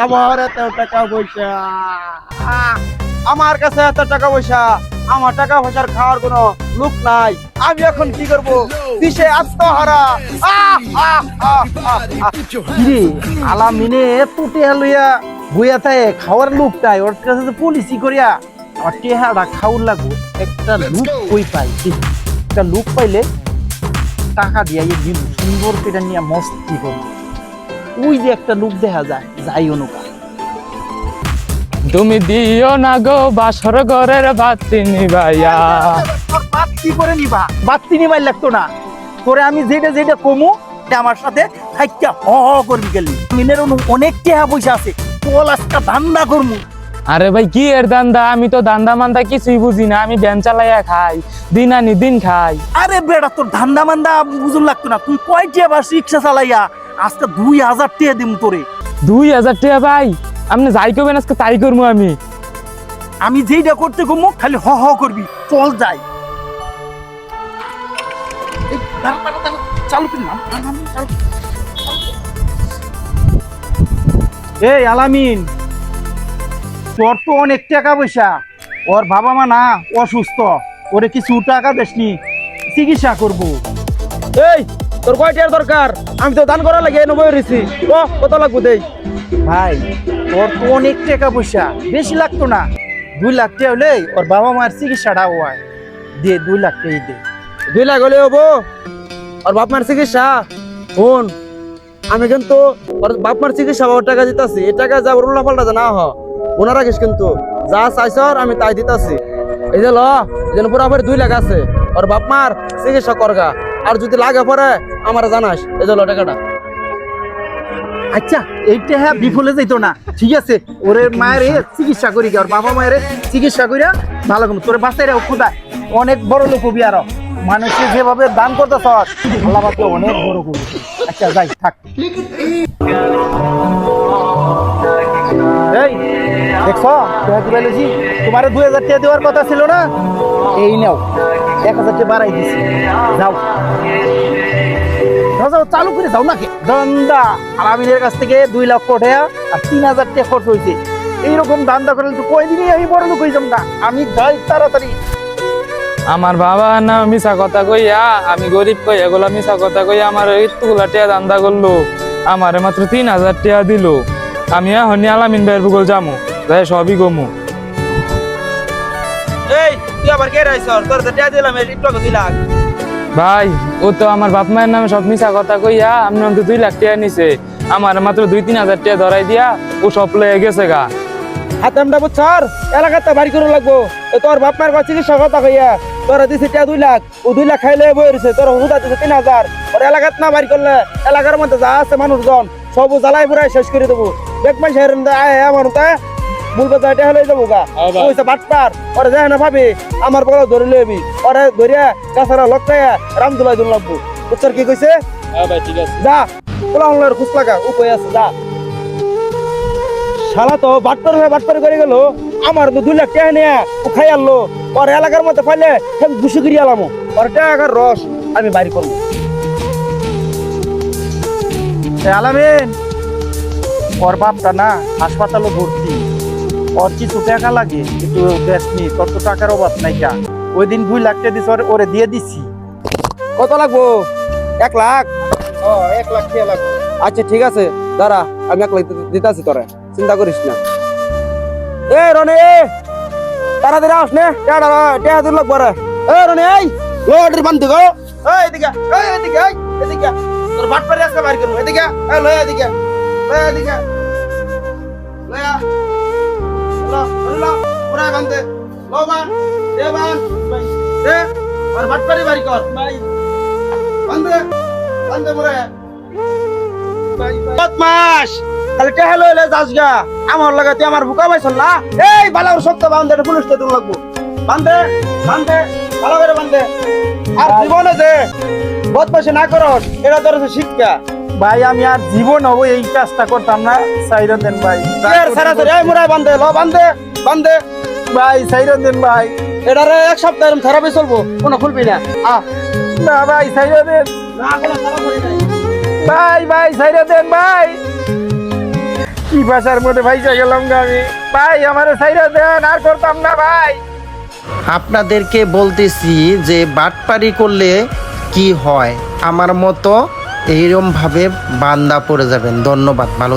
আমার এত টাকা পয়সা, আমার কাছে এত টাকা পয়সা, আমার টাকা পয়সার খাওয়ার কোনো লোক নাই। আমি এখন কি করবো? দিশে আত্মহারা। আলামিনে এত টেহা লইয়া বইয়া থাকে, খাওয়ার লোক তাই ওর কাছে পুলিশি করিয়া আমার টেহাটা খাওয়ার লাগবো। একটা লোক কই পাই, একটা লোক পাইলে টাকা দিয়া দিব, সুন্দর করে নিয়ে মস্তি করবো। ওই যে একটা লোক দেখা যায়, যাই অনুকা। তুমি দিও না গো বাসর ঘরের বাতি নিবাইয়া। বাতি করে নিবা, বাতি নিবাই লাগতো না। তোরে আমি যেটা যেটা কমু আমার সাথে থাইকা হ হ করবি গেলি। মিনের অনেক টাকা পয়সা আছে, তোল আজকা ধান্দা করমু। আরে ভাই কি এর দান্দা? আমি তো দান্দা মান্দা কিছুই বুঝি না। আমি ভ্যান চালাইয়া খাই, দিন আনি দিন খাই। আরে বেড়া, তোর ধান্দা মান্দা বুঝুন লাগতো না। তুই কয়টা বাস রিক্সা চালাইয়া আজকে 2000 টাকা দিম তোরে। 2000 টাকা ভাই? আপনি যাই করবেন আজকে তাই করবো। আমি যেইটা করতে কমু খালি হ হ করবি। চল যাই। চালু করি না। এই আলামিন, তোর তো অনেক টাকা পয়সা, ওর বাবা মা না অসুস্থ, ওরে কিছু টাকা দেসনি, চিকিৎসা করব। এই তোর কয়টার দরকার? আমি তো দান করা লাগে নবই রয়েছি। ও কত লাগবো দেই? ভাই তোর তো অনেক টাকা পয়সা, বেশি লাগতো না। 2 লাখ টাকা হলে ওর বাবা মার চিকিৎসাটা হয়। দে 2 লাখ টাকা দে। 2 লাখ হলে হবো? আর বাপ মার চিকিৎসা? শোন, আমি কিন্তু ওর বাপ মার চিকিৎসা বাবার টাকা দিতেছি। এই টাকা যা উল্লা পাল্টা না ওনা রাখিস, কিন্তু যা চাইছ আমি তাই দিতেছি। এই যে ল, এই জন্য পুরাপুরি 2 লাখ আছে। ওর বাপ মার চিকিৎসা করগা, আর যদি লাগে পরে আমার জানাস। এই যে ল টাকাটা। আচ্ছা এইটা হ্যাঁ বিফলে যাইতো না, ঠিক আছে। ওরে মায়ের চিকিৎসা করি, ওর বাবা মায়ের চিকিৎসা করিয়া ভালো কম তোর বাচ্চারা খুদা অনেক বড় লোক হবি। আরো মানুষে যেভাবে দান করতেছ আল্লাহ পাকে অনেক বড় করবি। আচ্ছা যাই থাক। এই দেখছো তোমার 2000 টাকা দেওয়ার কথা ছিল না? এই নাও 1000 টাকা বাড়াই দিছি। যাও যাও, চালু করে যাও নাকি দান্দা। আলামিনের কাছ থেকে 2 লক্ষ টাকা আর 3000 টাকা খরচ হয়েছে। এইরকম দান্দা করলে তো কয়দিনই আমি বড় লোক হয়ে যাবো না। আমি যাই তাড়াতাড়ি। আমার বাবা না মিশা কথা কইয়া, আমি গরিব কই এগুলা মিশা কথা কইয়া আমার এতগুলা টাকা দান্দা করলো। আমার মাত্র 3000 টাকা দিল। আমি এখন আলামিন ভাইয়ের ভূগোল যামু, যাই সবই গমু। এই তুই আবার কে রাইছ? তোর তো টাকা দিলাম, একটু 2 লাখ। ভাই ও তো আমার বাপ মায়ের নামে সব মিশা কথা কইয়া আমি অন্তত 2 লাখ টাকা নিছে। আমার মাত্র 2-3 হাজার টাকা ধরাই দিয়া ও সব লয়ে গেছে গা। হাতামটা বুঝছর, এলাকাতে বাড়ি করে লাগবো। তোর বাপ মার কাছে চিকিৎসা কথা কইয়া তোরা দিছে টাকা 2 লাখ। ও 2 লাখ খাইলে বই রয়েছে, তোর হুদা দিছে 3000। ওর এলাকাত না বাড়ি করলে এলাকার মধ্যে যা আছে মানুষজন সব জ্বালাই পুরাই শেষ করে দেবো। দেখবাই শহর আমার মূল কথা এটা হলে যাবো গা। ওইসব বাটপার ওরা যায় না ভাবি আমার বড় ধরে লবি। ওরা ধরিয়া গাছারা লটকাইয়া রামদুলাই দূর লাগবো। বুঝছর কি কইছে? ভাই ঠিক আছে, যা তোলা হলার খুশ লাগা ও কই আছে যা। শালা তো বাটপার করে গেল। আমার তো 2 লাখ টাকা নিয়ে ও খাই আনলো। ওর এলাকার মধ্যে পাইলে দুশো করি আলামো। ওর টাকার রস আমি বাড়ি করবো। আলামিন, ওর বাপটা না হাসপাতালে ভর্তি, ওর কিছু টাকা লাগে, কিন্তু দেশনি। তোর তো টাকার অভাব নাই কা? ওই দিন 2 লাখ টাকা দিছি, ওরে দিয়ে দিছি। কত লাগবো? 1 লাখ? 1 লাখ টাকা লাগবে। আচ্ছা ঠিক আছে, দাঁড়া আমি 1 লাখ দিতেছি, তোরা চিন্তা করিস না। এ রনে তাড়াতাড়ি আস নে, টাকা দূর লাগবো রে। এ রনে এই লোডের বান্ধি গো। এদিকে এদিকে এদিকে তোর বাটপারে আজকে বাড়ি করবো। এদিকে লয়া এদিকে এদিকে লয়া লো পুরা বান্ধে লো বান দে বান দে আর বাটপারে বাড়ি কর ভাই। বান্ধে পুরা বদমাশ। তাহলে টাকা লইলে যাস গা, আমার লাগাতে আমার বুকা পাইছল না। এই বালার শক্ত বান্ধে পুলিশ তো লাগবো। বান্ধে ভালো করে বান্ধে। আর জীবনে যে বদমাশি না করস এটা তোর শিক্ষা। ভাই আমি আর জীবন হবো এই কাজটা করতাম না। সাইরন দেন ভাই, মুরাই বান্ধে ল বান্ধে ভাই, সাইরন দেন ভাই। এটারে 1 সপ্তাহ থেরাপি চলবো, কোনো খুলবি না। না ভাই ছাইরা দেন না কোনো তাড়াতাড়ি নাই ভাই ভাই ছাইরা দেন ভাই কি ভাষার মধ্যে ভাইসা গেলাম গা আমি ভাই আমারে ছাইরা দেন আর করতাম না ভাই আপনাদেরকে বলতেছি যে বাটপারি করলে কি হয় আমার মতো এইরকম ভাবে বান্দা পড়ে যাবেন। ধন্যবাদ, ভালো